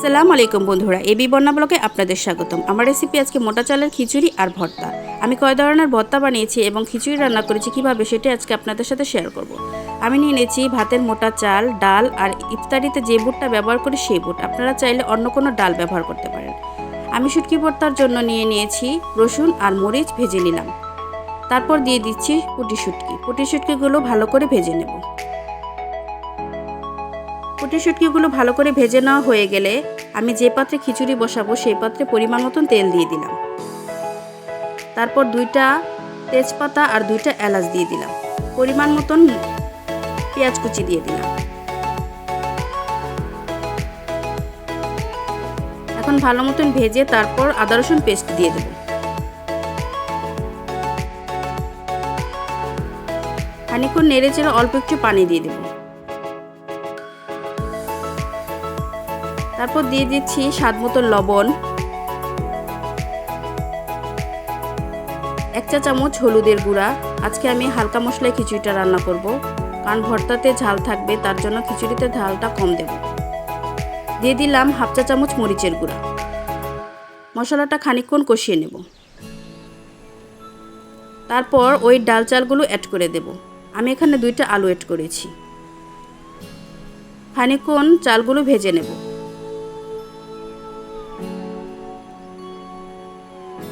আসসালামু আলাইকুম বন্ধুরা, এবি বন্যা ব্লগে আপনাদের স্বাগতম। আমার রেসিপি আজকে মোটা চালের খিচুড়ি আর ভর্তা। আমি কয় ধরনের ভর্তা বানিয়েছি এবং খিচুড়ি রান্না করেছি কিভাবে সেটা আজকে আপনাদের সাথে শেয়ার করব। আমি নিয়ে নিয়েছি ভাতের মোটা চাল, ডাল আর ইফতারিতে যে বুটটা ব্যবহার করি সেই বুট। আপনারা চাইলে অন্য কোনো ডাল ব্যবহার করতে পারেন। আমি শুটকি ভর্তার জন্য নিয়ে নিয়েছি রসুন আর মরিচ ভেজে নিলাম। তারপর দিয়ে দিচ্ছি পুঁটি শুটকিগুলো ভালো করে ভেজে নেব। পুঁটি শুটকিগুলো ভালো করে ভেজে নেওয়া হয়ে গেলে আমি যে পাত্রে খিচুড়ি বসাবো সেই পাত্রে পরিমাণ মতন তেল দিয়ে দিলাম। তারপর 2টা তেজপাতা আর 2টা এলাচ দিয়ে দিলাম। পরিমাণ মতন পেঁয়াজ কুচি দিয়ে দিলাম। এখন ভালো মতন ভেজে তারপর আদা রসুন পেস্ট দিয়ে দেব। খানিকক্ষণ নেড়ে চেড়ে অল্প একটু পানি দিয়ে দেব। তারপর দিয়ে দিচ্ছি স্বাদ মতো লবণ, 1 চা চামচ হলুদের গুঁড়া। আজকে আমি হালকা মশলায় খিচুড়িটা রান্না করব, কারণ ভর্তাতে ঝাল থাকবে, তার জন্য খিচুড়িতে ঝালটা কম দেব। দিয়ে দিলাম 1/2 চা চামচ মরিচের গুঁড়া। মশলাটা খানিকক্ষণ কষিয়ে নেব। তারপর ওই ডাল চালগুলো অ্যাড করে দেব। আমি এখানে 2টা আলু অ্যাড করেছি। খানিকক্ষণ চালগুলো ভেজে নেব।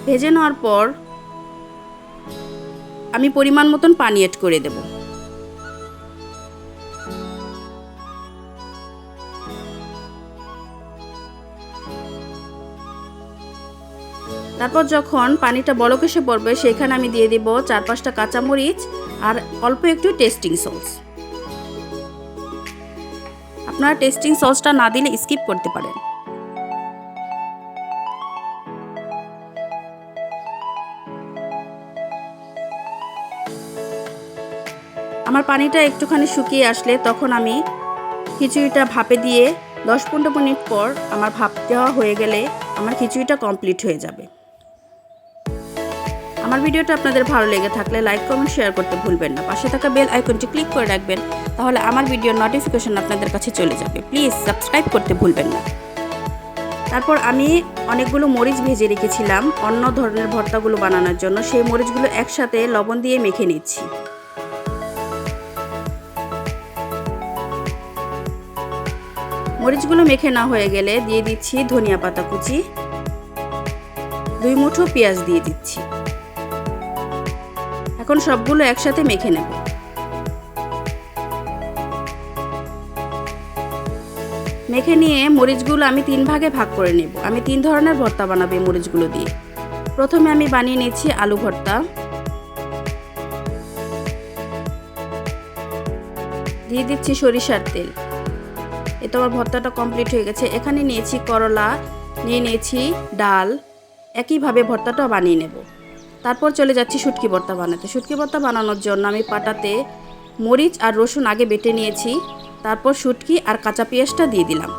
ভেজে নেওয়ার পর আমি পরিমাণ মতন পানি অ্যাড করে দেব। তারপর যখন পানিটা বলক এসে পড়বে সেখানে আমি দিয়ে দেব 4-5টা কাঁচামরিচ আর অল্প একটু টেস্টিং সস। আপনারা টেস্টিং সসটা না দিলে স্কিপ করতে পারেন। আমার পানিটা একটুখানি শুকিয়ে আসলে তখন আমি খিচুড়িটা ভাপে দিয়ে 10-15 মিনিট পর আমার ভাপ দেওয়া হয়ে গেলে আমার খিচুড়িটা কমপ্লিট হয়ে যাবে। আমার ভিডিওটা আপনাদের ভালো লেগে থাকলে লাইক কমেন্ট শেয়ার করতে ভুলবেন না। পাশে থাকা বেল আইকনটি ক্লিক করে রাখবেন, তাহলে আমার ভিডিওর নোটিফিকেশন আপনাদের কাছে চলে যাবে। প্লিজ সাবস্ক্রাইব করতে ভুলবেন না। তারপর আমি অনেকগুলো মরিচ ভেজে রেখেছিলাম অন্য ধরনের ভর্তাগুলো বানানোর জন্য, সেই মরিচগুলো একসাথে লবণ দিয়ে মেখে নিচ্ছি। মরিচগুলো মেখে না হয়ে গেলে দিয়ে দিচ্ছি ধনিয়া পাতা কুচি, 2 মুঠো পেঁয়াজ দিয়ে দিচ্ছি। এখন সবগুলো একসাথে মেখে নেব। মেখে নিয়ে মরিচগুলো আমি 3 ভাগে ভাগ করে নেব। আমি 3 ধরনের ভর্তা বানাবো এই মরিচগুলো দিয়ে। প্রথমে আমি বানিয়ে নিচ্ছি আলু ভর্তা। দিয়ে দিচ্ছি সরিষার তেল। এতো আমার ভর্তাটা কমপ্লিট হয়ে গেছে। এখানে নিয়েছি করলা, নিয়ে নিয়েছি ডাল, একইভাবে ভর্তাটা বানিয়ে নেব। তারপর চলে যাচ্ছি শুটকি ভর্তা বানাতে। শুটকি ভর্তা বানানোর জন্য আমি পাটাতে মরিচ আর রসুন আগে বেটে নিয়েছি। তারপর শুটকি আর কাঁচা পেঁয়াজটা দিয়ে দিলাম।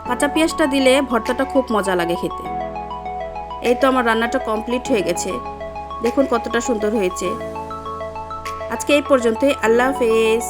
কাঁচা পেঁয়াজটা দিলে ভর্তাটা খুব মজা লাগে খেতে। এই তো আমার রান্নাটা কমপ্লিট হয়ে গেছে। দেখুন কতটা সুন্দর হয়েছে। আজকে এই পর্যন্তই। আল্লাহ হাফেজ।